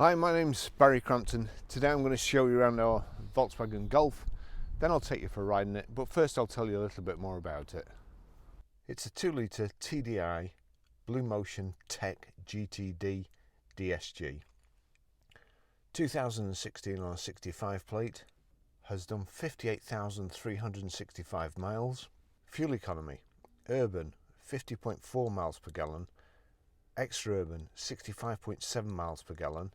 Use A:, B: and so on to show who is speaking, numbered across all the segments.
A: Hi, my name's Barry Crampton. Today I'm going to show you around our Volkswagen Golf, then I'll take you for a ride in it, but first I'll tell you a little bit more about it. It's a 2-litre TDI BlueMotion Tech GTD DSG. 2016 on a 65 plate, has done 58,365 miles. Fuel economy, urban 50.4 miles per gallon, extra urban 65.7 miles per gallon,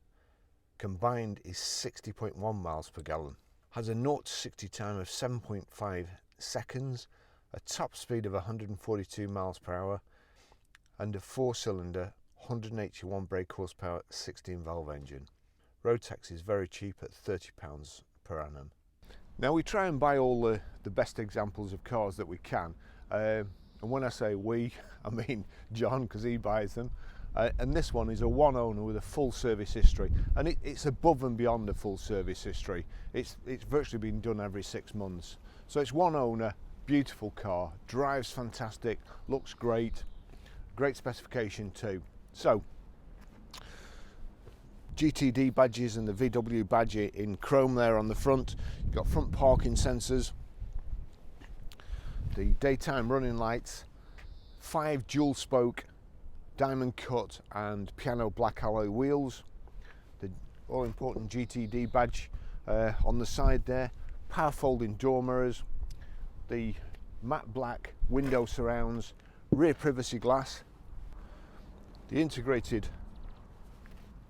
A: combined is 60.1 miles per gallon. Has a 0 to 60 time of 7.5 seconds, a top speed of 142 miles per hour, and a 4-cylinder 181 brake horsepower 16 valve engine. Road tax is very cheap at £30 per annum. Now we try and buy all the best examples of cars that we can, and when I say we, I mean John, because he buys them. And this one is a one owner with a full service history, and it's above and beyond a full service history. It's virtually been done every 6 months. So it's one owner, beautiful car, drives fantastic, looks great, great specification too. So GTD badges and the VW badge in chrome there on the front. You've got front parking sensors, the daytime running lights, 5 dual spoke diamond cut and piano black alloy wheels, the all important GTD badge on the side there, power folding door mirrors, the matte black window surrounds, rear privacy glass, the integrated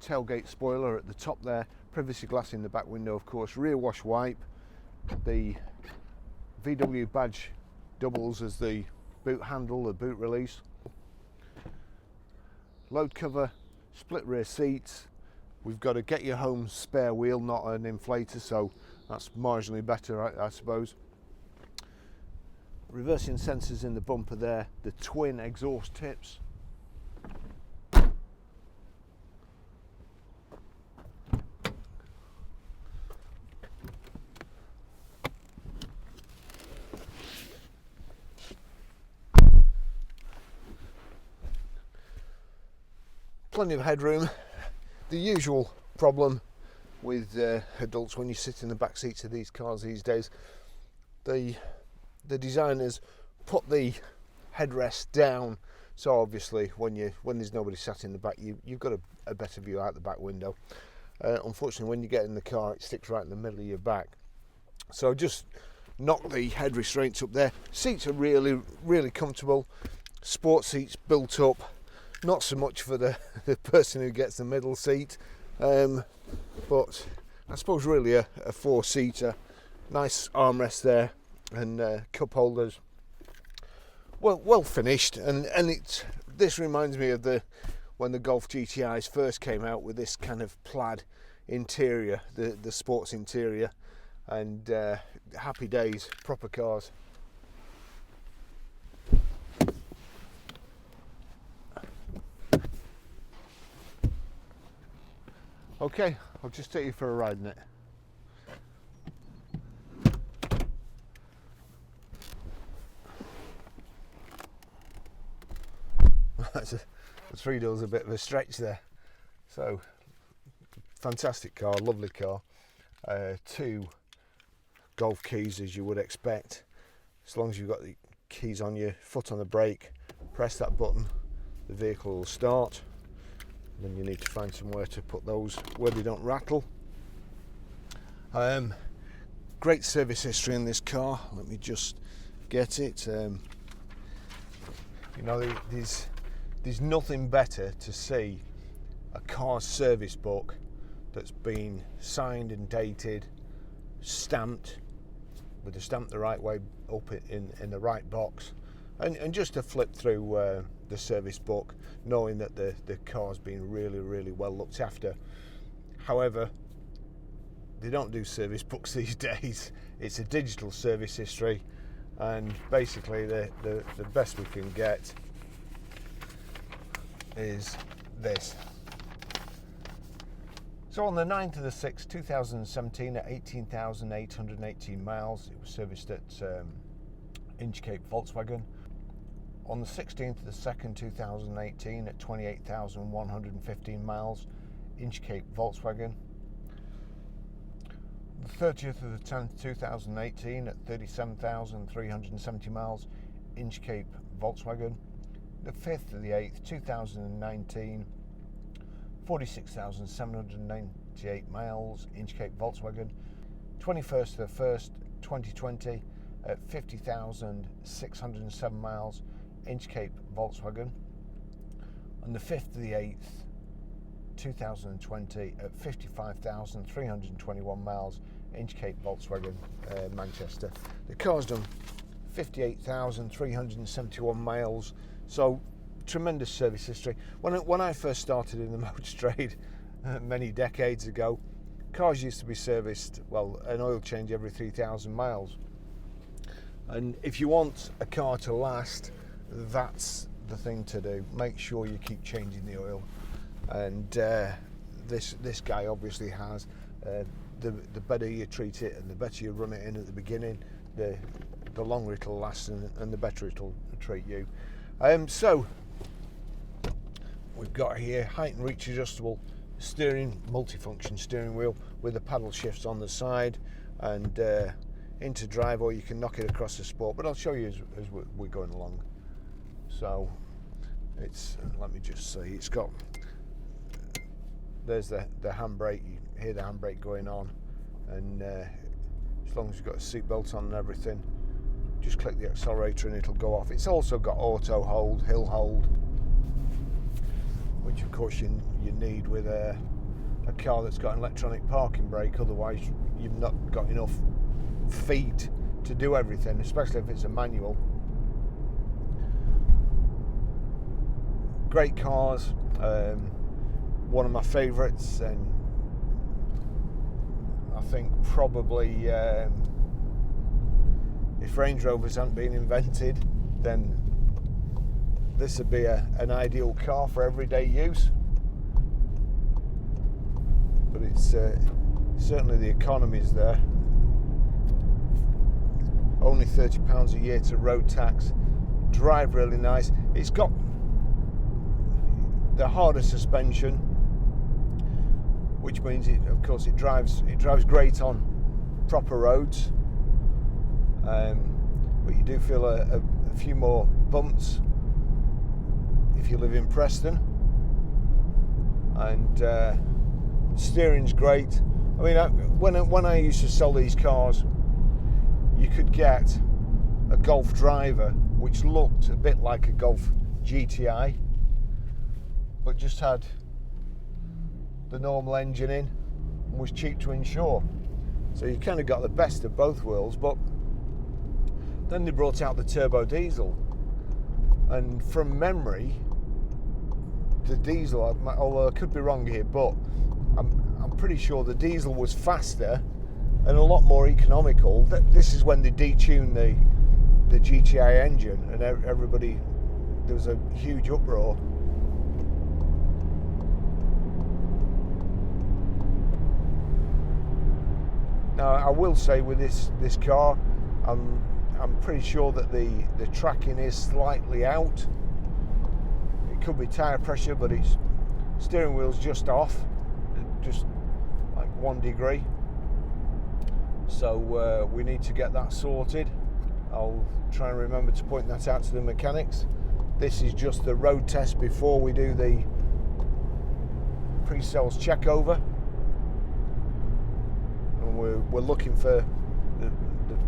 A: tailgate spoiler at the top there, privacy glass in the back window of course, rear wash wipe, the VW badge doubles as the boot handle, the boot release, load cover, split rear seats. We've got a get your home spare wheel, not an inflator, so that's marginally better I suppose. Reversing sensors in the bumper there, the twin exhaust tips, plenty of headroom. The usual problem with adults when you sit in the back seats of these cars these days, the designers put the headrest down, so obviously when there's nobody sat in the back, you've got a better view out the back window. Unfortunately, when you get in the car, it sticks right in the middle of your back, so just knock the head restraints up there. Seats are really comfortable, sport seats built up. Not so much for the person who gets the middle seat, but I suppose really a 4-seater. Nice armrest there and cup holders. Well finished, and this reminds me of when the Golf GTIs first came out with this kind of plaid interior, the sports interior, and happy days, proper cars. Okay, I'll just take you for a ride in it. The 3-door's a bit of a stretch there. So, fantastic car, lovely car. 2 Golf keys as you would expect. As long as you've got the keys on your foot on the brake, press that button, the vehicle will start. Then you need to find somewhere to put those where they don't rattle. Great service history in this car. Let me just get it. You know, there's nothing better to see a car's service book that's been signed and dated, stamped with the stamp the right way up in the right box, and just to flip through the service book knowing that the car's been really well looked after. However, they don't do service books these days. It's a digital service history, and basically the best we can get is this. So on the 9th of the 6th 2017 at 18,818 miles, it was serviced at Inchcape Volkswagen. On the 16th of the 2nd 2018 at 28,115 miles, Inchcape Volkswagen. The 30th of the 10th 2018 at 37,370 miles, Inchcape Volkswagen. The 5th of the 8th 2019, 46,798 miles, Inchcape Volkswagen. 21st of the 1st 2020 at 50,607 miles, Inchcape Volkswagen. And the 5th of the 8th 2020 at 55,321 miles, Inchcape Volkswagen, Manchester. The car's done 58,371 miles, so tremendous service history. When I first started in the motor trade many decades ago, cars used to be serviced, well, an oil change every 3,000 miles. And if you want a car to last, that's the thing to do. Make sure you keep changing the oil. And this guy obviously has. The better you treat it and the better you run it in at the beginning, the longer it'll last and the better it'll treat you. So we've got here height and reach adjustable steering, multifunction steering wheel with the paddle shifts on the side, and into drive, or you can knock it across the sport, but I'll show you as we're going along. So it's, let me just say, it's got, there's the handbrake. You hear the handbrake going on, and as long as you've got a seatbelt on and everything, just click the accelerator and it'll go off. It's also got auto hold, hill hold, which of course you need with a car that's got an electronic parking brake. Otherwise you've not got enough feet to do everything, especially if it's a manual. Great cars, one of my favourites, and I think probably if Range Rovers hadn't been invented, then this would be an ideal car for everyday use. But it's certainly, the economy's there. Only £30 a year to road tax. Drive really nice. It's got the harder suspension, which means of course it drives great on proper roads, but you do feel a few more bumps if you live in Preston. And steering's great. I mean, when I used to sell these cars, you could get a Golf driver which looked a bit like a Golf GTI, but just had the normal engine in and was cheap to insure. So you kind of got the best of both worlds. But then they brought out the turbo diesel, and from memory, the diesel, although I could be wrong here, but I'm pretty sure the diesel was faster and a lot more economical. This is when they detuned the GTI engine, and everybody, there was a huge uproar. Now I will say with this car, I'm pretty sure that the tracking is slightly out. It could be tyre pressure, but its steering wheel's just off, just like 1 degree. So we need to get that sorted. I'll try and remember to point that out to the mechanics. This is just the road test before we do the pre-sales check over. And we're looking for,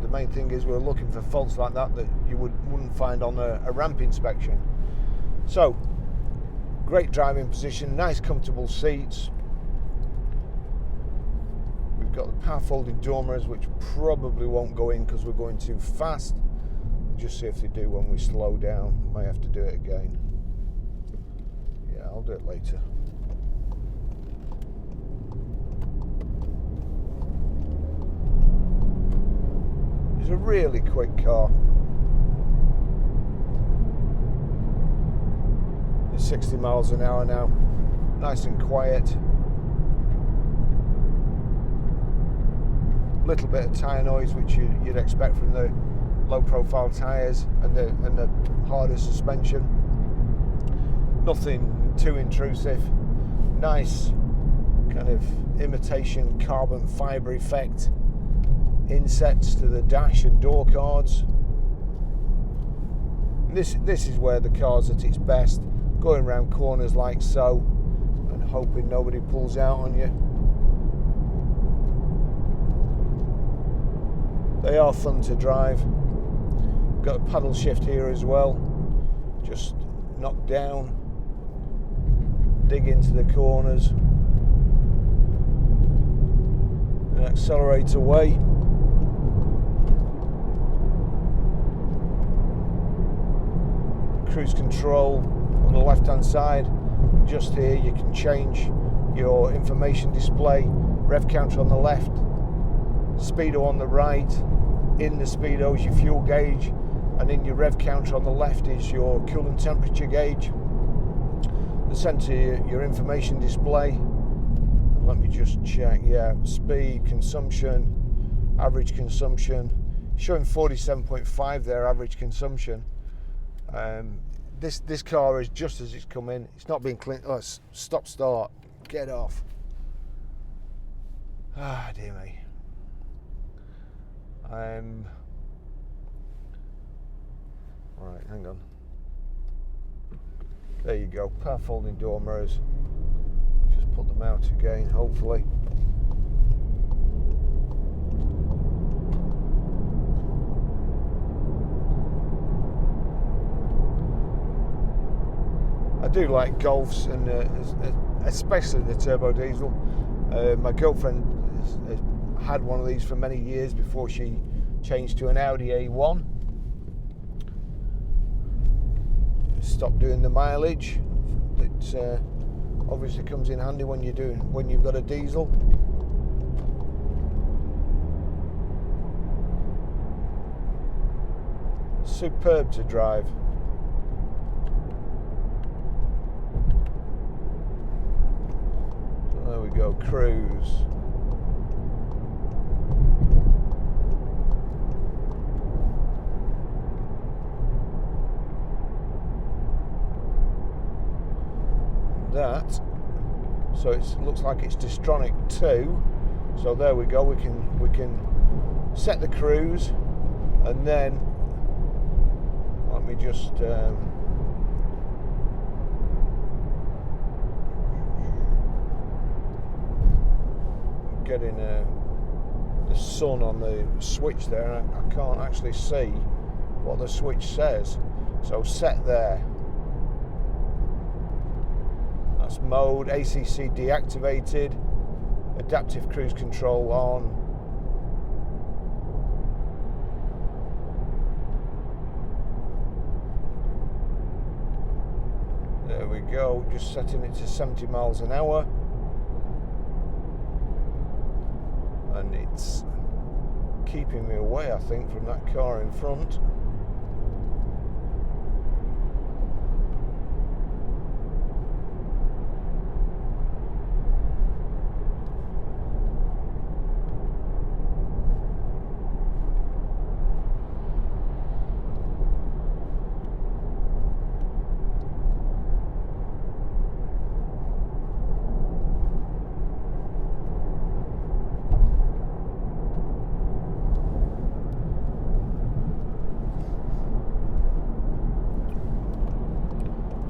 A: the main thing is we're looking for faults like that you wouldn't find on a ramp inspection. So, great driving position, nice comfortable seats. We've got the power folding door mirrors, which probably won't go in because we're going too fast. We'll just see if they do when we slow down. Might have to do it again. Yeah, I'll do it later. It's a really quick car. It's 60 miles an hour now. Nice and quiet. Little bit of tyre noise, which you'd expect from the low profile tyres and the harder suspension. Nothing too intrusive. Nice kind of imitation carbon fibre effect insets to the dash and door cards. This is where the car's at its best, going around corners like so and hoping nobody pulls out on you. They are fun to drive. Got a paddle shift here as well, just knock down, dig into the corners and accelerate away. Cruise control on the left hand side. Just here you can change your information display, rev counter on the left, speedo on the right. In the speedo is your fuel gauge, and in your rev counter on the left is your coolant temperature gauge. The centre, your information display. And let me just check, yeah, speed, consumption, average consumption, showing 47.5 there, average consumption. This car is just as it's come in. It's not been clean. Oh, stop start, get off. Ah, dear me. Right, hang on. There you go, power folding door mirrors. Just put them out again, hopefully. I do like Golfs, and especially the turbo diesel. My girlfriend has had one of these for many years before she changed to an Audi A1. Stopped doing the mileage. That obviously comes in handy when you've got a diesel. Superb to drive. There we go, cruise. That, so it looks like it's Distronic 2. So there we go. We can set the cruise, and then let me just getting the sun on the switch there. I can't actually see what the switch says. So set there. That's mode. ACC deactivated. Adaptive cruise control on. There we go. Just setting it to 70 miles an hour. And it's keeping me away, I think, from that car in front.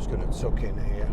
A: Going to tuck in here.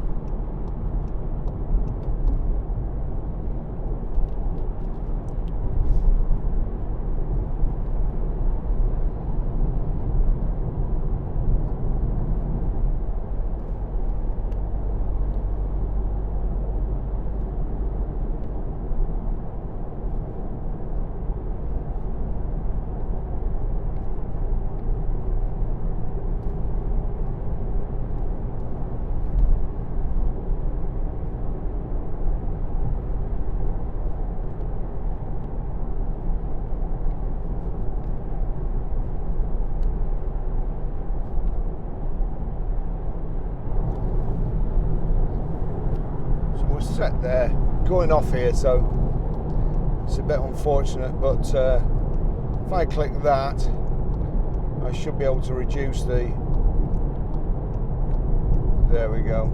A: Set there, going off here, so it's a bit unfortunate, but if I click that, I should be able to reduce the, there we go.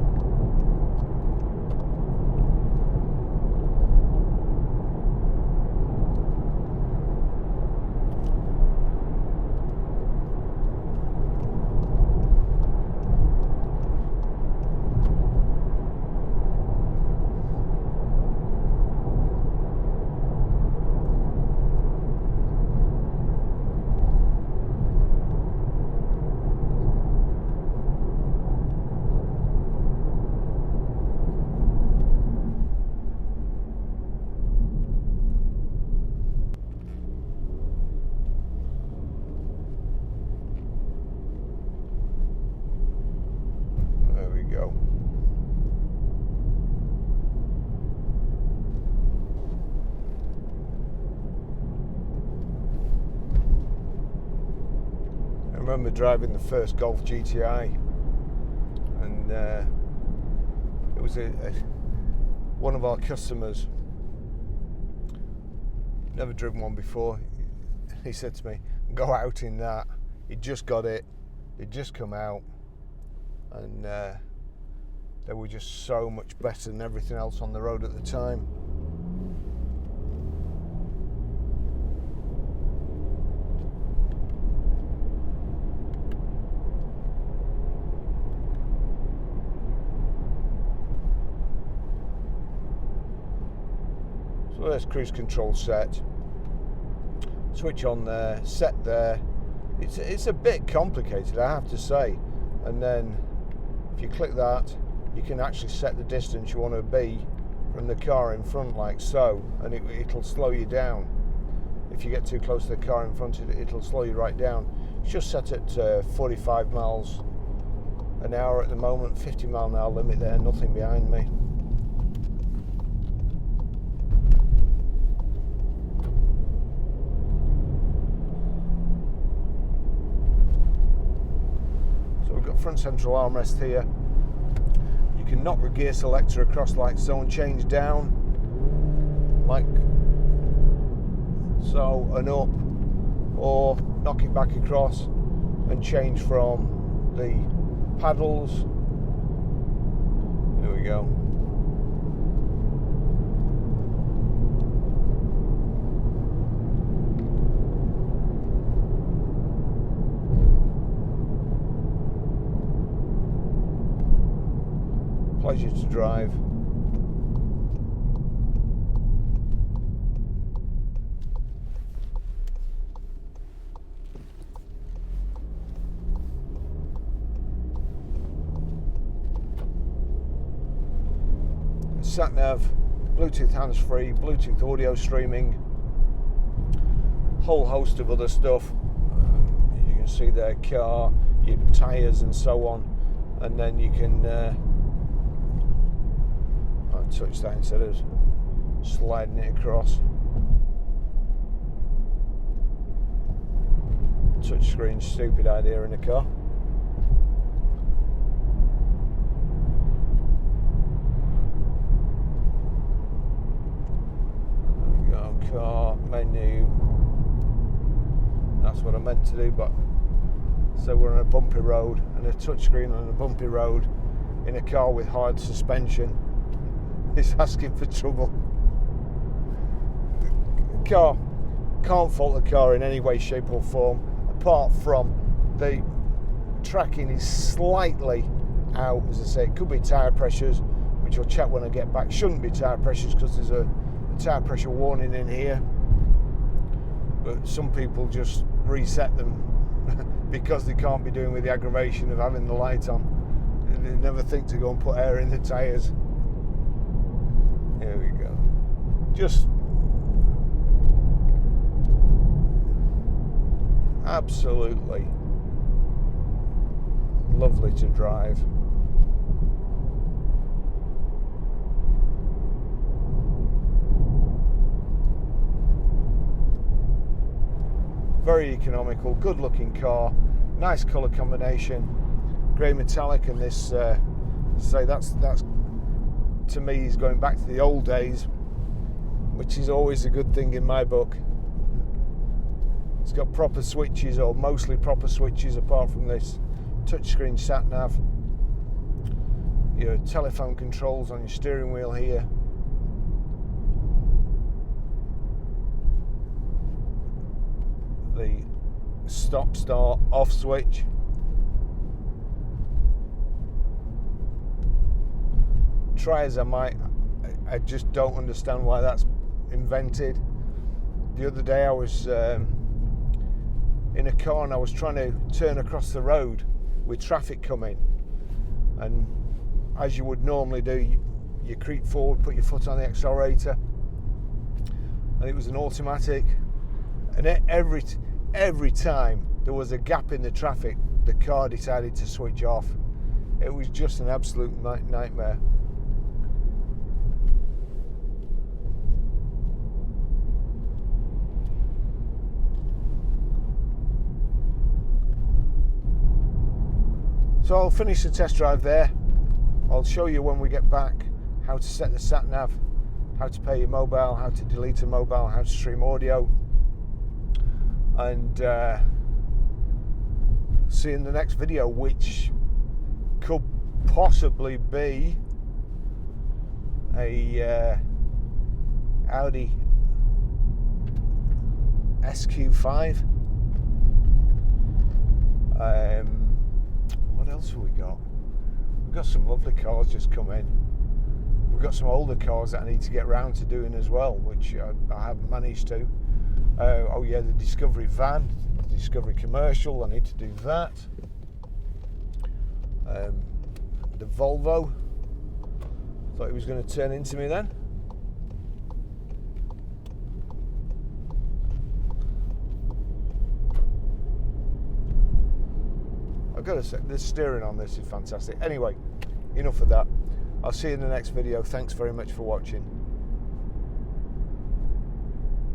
A: go. I remember driving the first Golf GTI, and it was one of our customers, never driven one before. He said to me, go out in that. He'd just got it, it'd just come out, and they were just so much better than everything else on the road at the time. So there's cruise control set. Switch on there, set there. It's a bit complicated, I have to say. And then if you click that, you can actually set the distance you want to be from the car in front, like so, and it'll slow you down. If you get too close to the car in front, it'll slow you right down. It's just set at 45 miles an hour at the moment, 50 mile an hour limit there, nothing behind me. Front central armrest here. You can knock the gear selector across like so and change down like so and up, or knock it back across and change from the paddles. There we go. Pleasure to drive. Sat nav, Bluetooth hands-free, Bluetooth audio streaming, whole host of other stuff. You can see their car, your tyres and so on, and then you can touch that instead of sliding it across. Touch screen, stupid idea in a car. There we go, car, menu. That's what I meant to do, but so we're on a bumpy road, and a touch screen on a bumpy road in a car with hard suspension. It's asking for trouble. The car, can't fault the car in any way, shape or form, apart from the tracking is slightly out. As I say, it could be tyre pressures, which I'll check when I get back. Shouldn't be tyre pressures because there's a tyre pressure warning in here, but some people just reset them because they can't be doing with the aggravation of having the light on. They never think to go and put air in the tyres. Here we go. Just absolutely lovely to drive. Very economical, good looking car, nice colour combination, grey metallic, and this say that's to me is going back to the old days, which is always a good thing in my book. It's got proper switches, or mostly proper switches, apart from this touchscreen sat nav. Your telephone controls on your steering wheel here. The stop, start, off switch. Try as I might, I just don't understand why that's invented. The other day I was in a car and I was trying to turn across the road with traffic coming, and as you would normally do, you creep forward, put your foot on the accelerator, and it was an automatic, and every time there was a gap in the traffic, the car decided to switch off. It was just an absolute nightmare. So I'll finish the test drive there. I'll show you when we get back how to set the sat nav, how to pair your mobile, how to delete a mobile, how to stream audio, and see you in the next video, which could possibly be a Audi SQ5. What else have we got? We've got some lovely cars just come in. We've got some older cars that I need to get round to doing as well, which I haven't managed to. Oh yeah, the Discovery van, the Discovery commercial, I need to do that. The Volvo, thought he was going to turn into me then. I've got to say, the steering on this is fantastic. Anyway, enough of that. I'll see you in the next video. Thanks very much for watching.